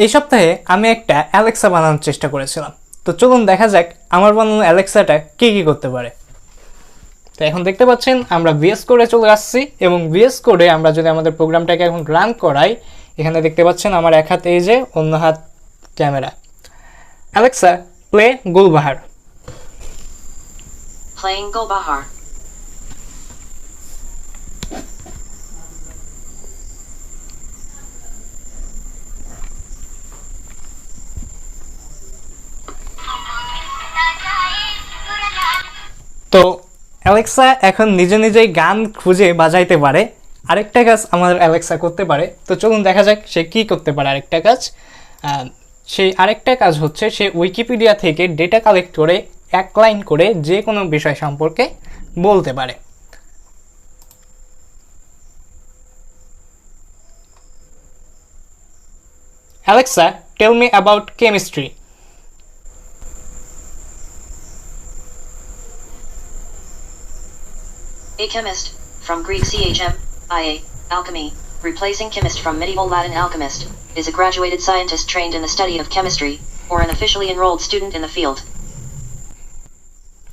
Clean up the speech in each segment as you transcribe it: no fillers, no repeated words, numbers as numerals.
এই সপ্তাহে আমি একটা অ্যালেক্সা বানানোর চেষ্টা করেছিলাম। তো চলুন দেখা যাক আমার বানানো অ্যালেক্সাটা কী করতে পারে। তো এখন দেখতে পাচ্ছেন আমরা VS কোডে চলে আসছি এবং VS কোডে আমরা যদি আমাদের প্রোগ্রামটাকে এখন রান করাই, এখানে দেখতে পাচ্ছেন আমার এক হাত এই যে, অন্য হাত camera. Alexa play Gulbahar. Playing Gulbahar. তো অ্যালেক্সা এখন নিজে নিজেই গান খুঁজে বাজাইতে পারে। আরেকটা কাজ আমার অ্যালেক্সা করতে পারে। তো চলুন দেখা যাক সে কী করতে পারে। আরেকটা কাজ, সেই আরেকটা কাজ হচ্ছে সে উইকিপিডিয়া থেকে ডেটা কালেক্ট করে এক লাইন করে যে কোনো বিষয় সম্পর্কে বলতে পারে। Alexa tell me about chemistry. A chemist, from Greek chem, alchemy, replacing chemist from medieval Latin alchemist, is a graduated scientist trained in the study of chemistry, or an officially enrolled student in the field.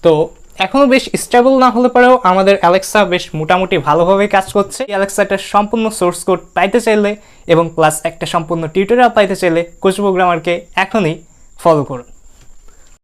তো এখনও বেশ stable না হলে পরেও আমাদের Alexa বেশ মোটামুটি ভালোভাবে কাজ করছে। এই অ্যালেক্সাটার সম্পূর্ণ সোর্স কোড পাইতে চাইলে এবং প্লাস একটা সম্পূর্ণ টিউটোরিয়াল পাইতে চাইলে কোচ প্রোগ্রামারকে এখনই ফলো করুন।